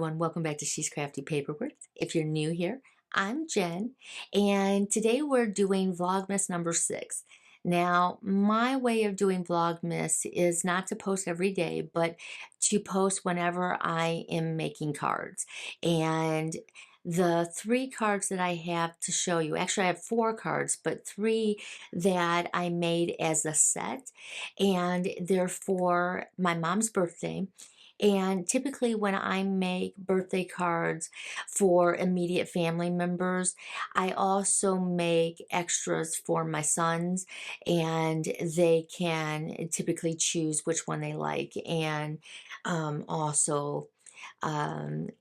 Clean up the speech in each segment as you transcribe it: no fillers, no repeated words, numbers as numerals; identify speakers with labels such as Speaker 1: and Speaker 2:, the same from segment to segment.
Speaker 1: everyone, welcome back to She's Crafty Paperwork. If you're new here, I'm Jen, and today we're doing Vlogmas number 6. Now, my way of doing Vlogmas is not to post every day, but to post whenever I am making cards. And the 3 cards that I have to show you, actually I have 4 cards, but 3 that I made as a set, and they're for my mom's birthday. And typically, when I make birthday cards for immediate family members, I also make extras for my sons, and they can typically choose which one they like. And also,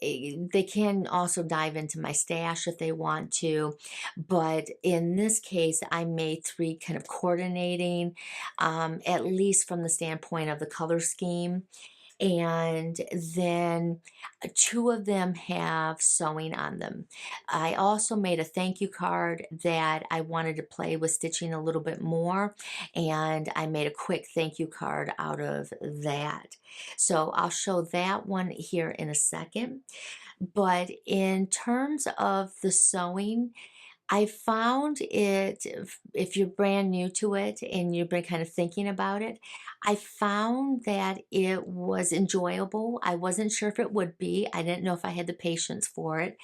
Speaker 1: they can also dive into my stash if they want to. But in this case, I made 3 kind of coordinating, at least from the standpoint of the color scheme, and then 2 of them have sewing on them. I also made a thank you card that I wanted to play with stitching a little bit more, and I made a quick thank you card out of that. So I'll show that one here in a second. But in terms of the sewing, I found it, if you're brand new to it and you've been kind of thinking about it, I found that it was enjoyable. I wasn't sure if it would be. I didn't know if I had the patience for it.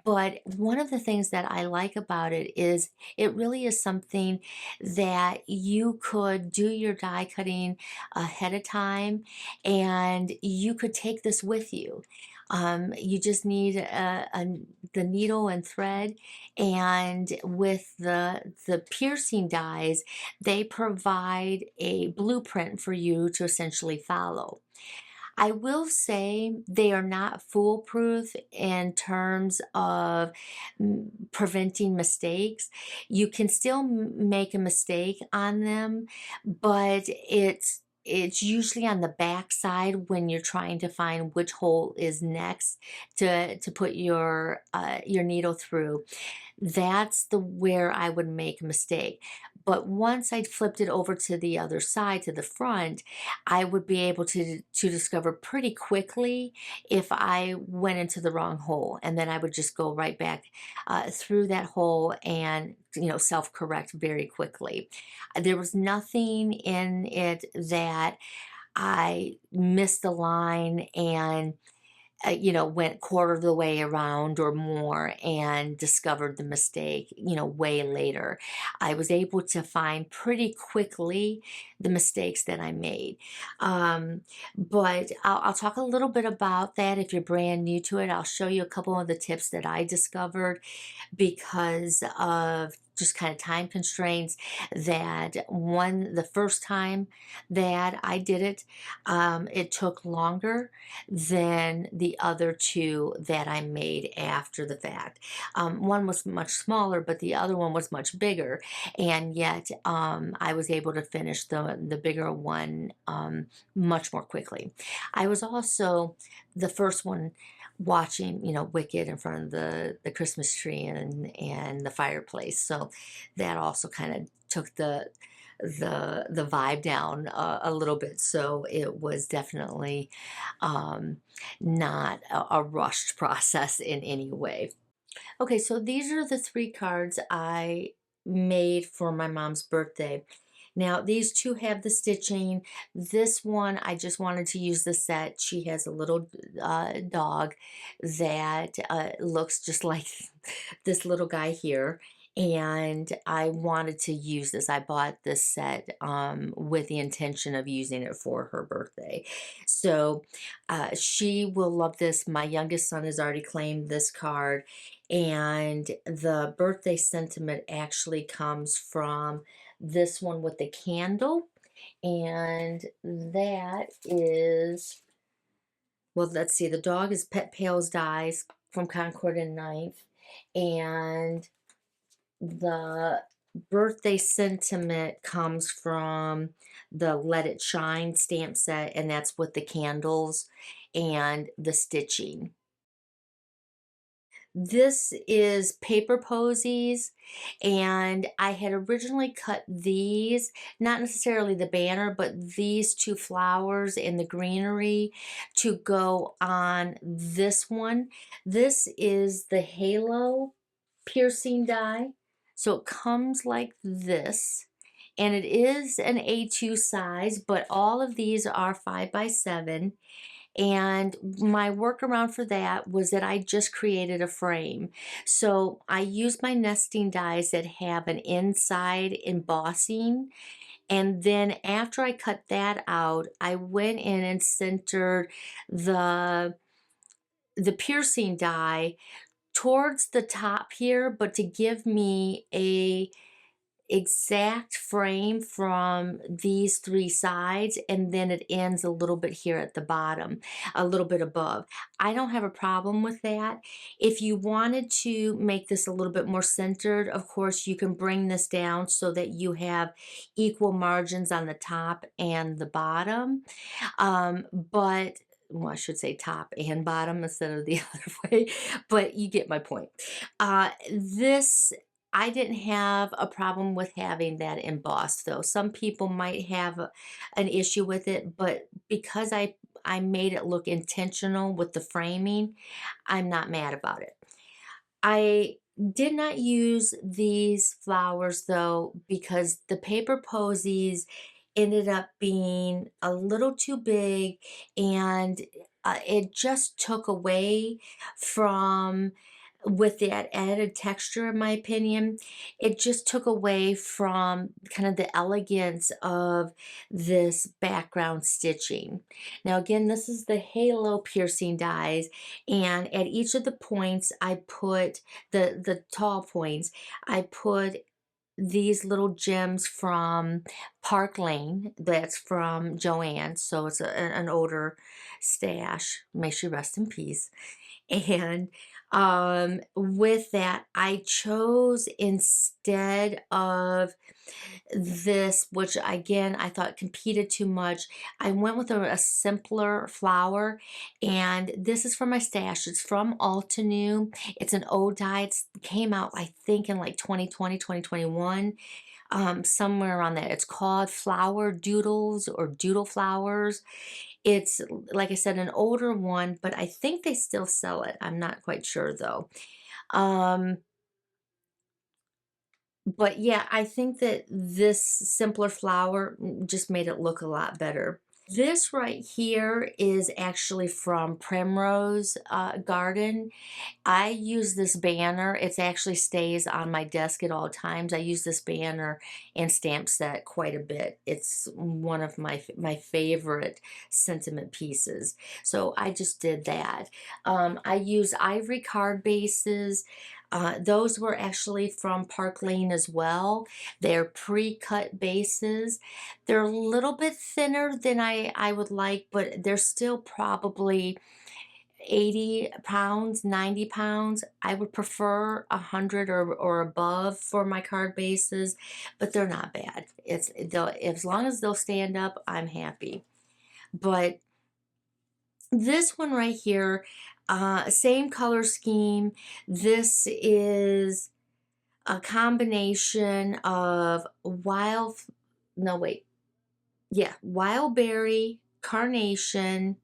Speaker 1: But one of the things that I like about it is it really is something that you could do your die cutting ahead of time, and you could take this with you. You just need the needle and thread, and with the piercing dies, they provide a blueprint for you to essentially follow. I will say they are not foolproof in terms of preventing mistakes. You can still make a mistake on them, but it's usually on the back side when you're trying to find which hole is next to put your needle through. That's the where I would make a mistake. But once I flipped it over to the other side, to the front, I would be able to discover pretty quickly if I went into the wrong hole, and then I would just go right back through that hole and self-correct very quickly. There was nothing in it that I missed the line and went quarter of the way around or more and discovered the mistake, way later. I was able to find pretty quickly the mistakes that I made. But I'll talk a little bit about that if you're brand new to it. I'll show you a couple of the tips that I discovered because of just kind of time constraints. That the first time that I did it, it took longer than the other 2 that I made after the fact. One was much smaller, but the other one was much bigger, and yet I was able to finish the bigger one much more quickly. I was also the first one watching, Wicked in front of the Christmas tree and the fireplace. So that also kind of took the vibe down a little bit. So it was definitely not a rushed process in any way. Okay, so these are the 3 cards I made for my mom's birthday. Now, these 2 have the stitching. This one, I just wanted to use the set. She has a little dog that looks just like this little guy here. And I wanted to use this. I bought this set with the intention of using it for her birthday. So she will love this. My youngest son has already claimed this card. And the birthday sentiment actually comes from this one with the candle, and that is, well, let's see, the dog is Pet Pales Dies from Concord and 9th, and the birthday sentiment comes from the Let It Shine stamp set, and that's with the candles and the stitching. This is paper posies, and I had originally cut these, not necessarily the banner, but these two flowers in the greenery to go on this one. This is the halo piercing die. So it comes like this, and it is an A2 size, but all of these are 5x7. And my workaround for that was that I just created a frame. So I used my nesting dies that have an inside embossing. And then after I cut that out, I went in and centered the piercing die towards the top here, but to give me a exact frame from these three sides, and then it ends a little bit here at the bottom, a little bit above. I don't have a problem with that. If you wanted to make this a little bit more centered, of course you can bring this down so that you have equal margins on the top and the bottom. But well, I should say top and bottom instead of the other way, but you get my point. This I didn't have a problem with having that embossed though. Some people might have an issue with it, but because I made it look intentional with the framing, I'm not mad about it. I did not use these flowers though because the paper posies ended up being a little too big, and it just took away from, with that added texture in my opinion, it just took away from kind of the elegance of this background stitching. Now again, this is the halo piercing dies, and at each of the points I put the tall points, I put these little gems from Park Lane. That's from Joanne, so it's an older stash. May she rest in peace. And with that, I chose, instead of this, which again I thought competed too much, I went with a simpler flower, and this is from my stash. It's from Altenew. It's an old dye. It came out I think in like 2020, 2021, somewhere around there. It's called Flower Doodles or Doodle Flowers. It's, like I said, an older one, but I think they still sell it. I'm not quite sure though. Um, but yeah, I think that this simpler flower just made it look a lot better. This right here is actually from Primrose Garden. I use this banner. It actually stays on my desk at all times. I use this banner and stamp set quite a bit. It's one of my favorite sentiment pieces. So I just did that. I use ivory card bases. Those were actually from Park Lane as well. They're pre-cut bases. They're a little bit thinner than I would like, but they're still probably 80 pounds, 90 pounds. I would prefer 100 or above for my card bases, but they're not bad. As long as they'll stand up, I'm happy. But this one right here, same color scheme. This is a combination of no wait, yeah, wild berry, carnation,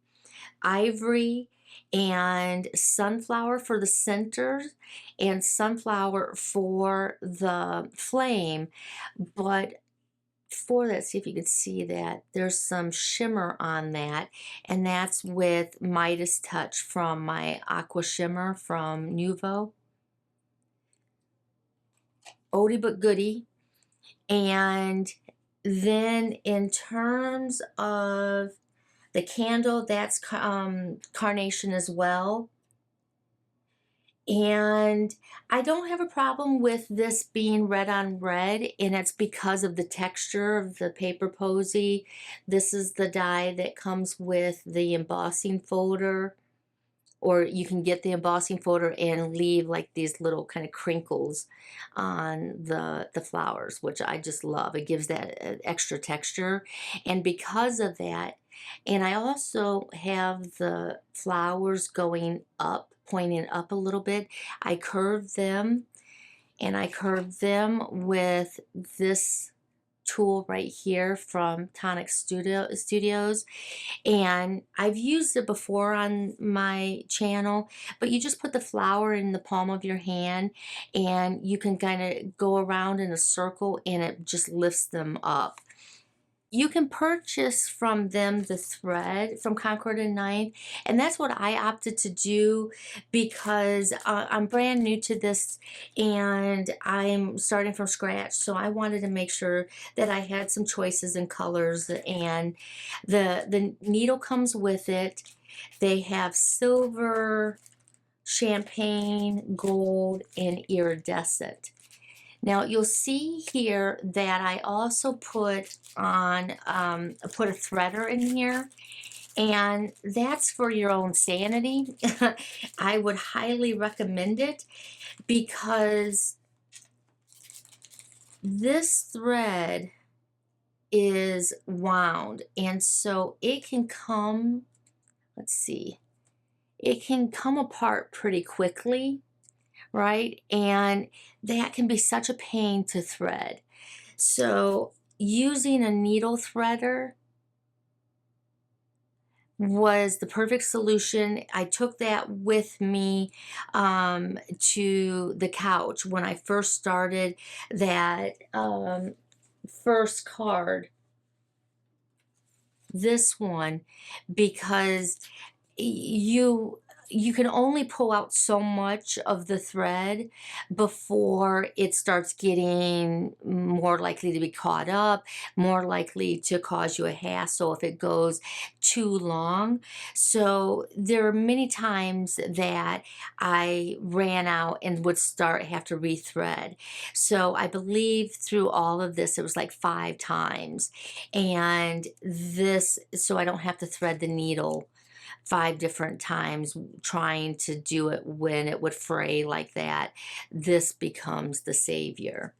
Speaker 1: ivory, and sunflower for the center, and sunflower for the flame. But for that, see if you can see that there's some shimmer on that, and that's with Midas Touch from my Aqua Shimmer from Nuvo. Oldie but goodie. And then in terms of the candle, that's carnation as well. And I don't have a problem with this being red on red, and it's because of the texture of the paper posy. This is the die that comes with the embossing folder, or you can get the embossing folder and leave like these little kind of crinkles on the flowers, which I just love. It gives that extra texture. And because of that, And I also have the flowers going up, pointing up a little bit. I curve them, and I curve them with this tool right here from Tonic Studios, and I've used it before on my channel, but you just put the flower in the palm of your hand, and you can kind of go around in a circle, and it just lifts them up. You can purchase from them the thread from Concord and 9th, and that's what I opted to do because I'm brand new to this and I'm starting from scratch. So I wanted to make sure that I had some choices in colors, and the needle comes with it. They have silver, champagne, gold, and iridescent. Now you'll see here that I also put on put a threader in here, and that's for your own sanity. I would highly recommend it because this thread is wound, and so it can come, let's see, it can come apart pretty quickly, right? And that can be such a pain to thread. So using a needle threader was the perfect solution. I took that with me to the couch when I first started that first card, this one, because you you can only pull out so much of the thread before it starts getting more likely to be caught up, more likely to cause you a hassle if it goes too long. So there are many times that I ran out and would have to rethread. So I believe through all of this it was like 5 times, and this, so I don't have to thread the needle 5 different times trying to do it when it would fray like that. This becomes the savior.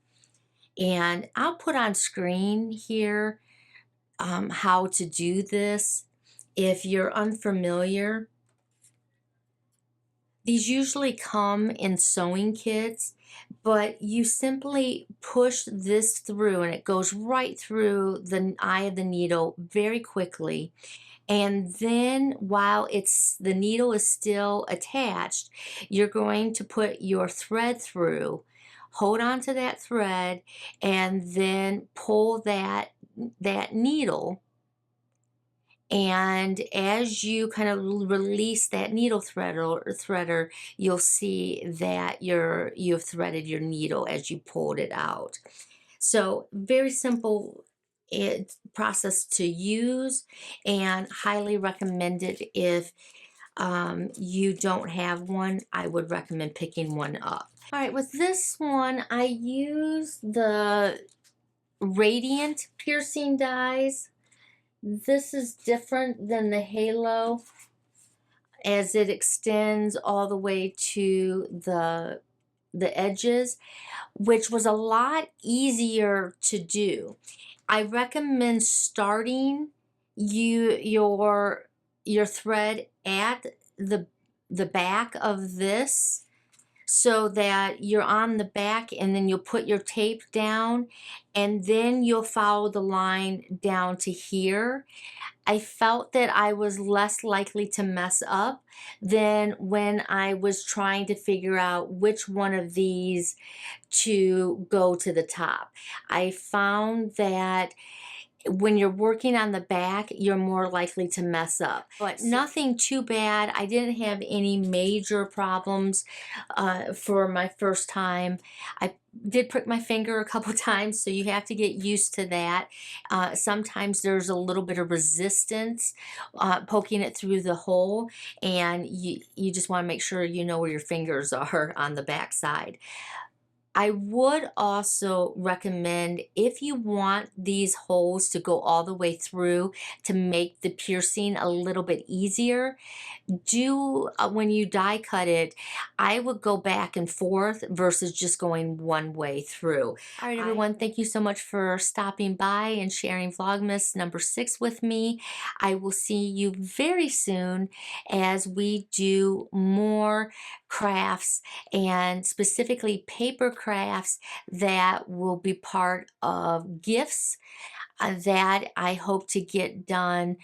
Speaker 1: And I'll put on screen here how to do this. If you're unfamiliar, these usually come in sewing kits, but you simply push this through and it goes right through the eye of the needle very quickly. And then while the needle is still attached, you're going to put your thread through, hold on to that thread, and then pull that needle. And as you kind of release that needle threader, you'll see that you've threaded your needle as you pulled it out. So very simple process to use, and highly recommended if you don't have one. I would recommend picking one up. All right, with this one, I use the Radiant piercing dies. This is different than the Halo as it extends all the way to the edges, which was a lot easier to do. I recommend starting your thread at the back of this so that you're on the back, and then you'll put your tape down, and then you'll follow the line down to here. I felt that I was less likely to mess up than when I was trying to figure out which one of these to go to the top. I found that when you're working on the back, you're more likely to mess up. But nothing too bad. I didn't have any major problems for my first time. I did prick my finger a couple times, so you have to get used to that. Sometimes there's a little bit of resistance poking it through the hole, and you just want to make sure you know where your fingers are on the back side. I would also recommend, if you want these holes to go all the way through to make the piercing a little bit easier, do when you die cut it, I would go back and forth versus just going one way through. All right, everyone, thank you so much for stopping by and sharing Vlogmas number 6 with me. I will see you very soon as we do more crafts, and specifically paper crafts that will be part of gifts that I hope to get done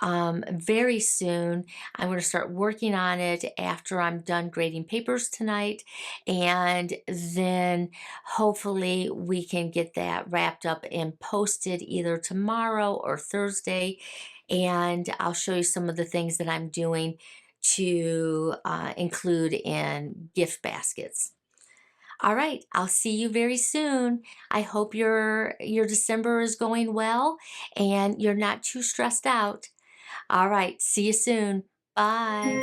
Speaker 1: very soon. I'm going to start working on it after I'm done grading papers tonight, and then hopefully we can get that wrapped up and posted either tomorrow or Thursday. And I'll show you some of the things that I'm doing to include in gift baskets. All right, I'll see you very soon. I hope your December is going well and you're not too stressed out. All right, see you soon. Bye.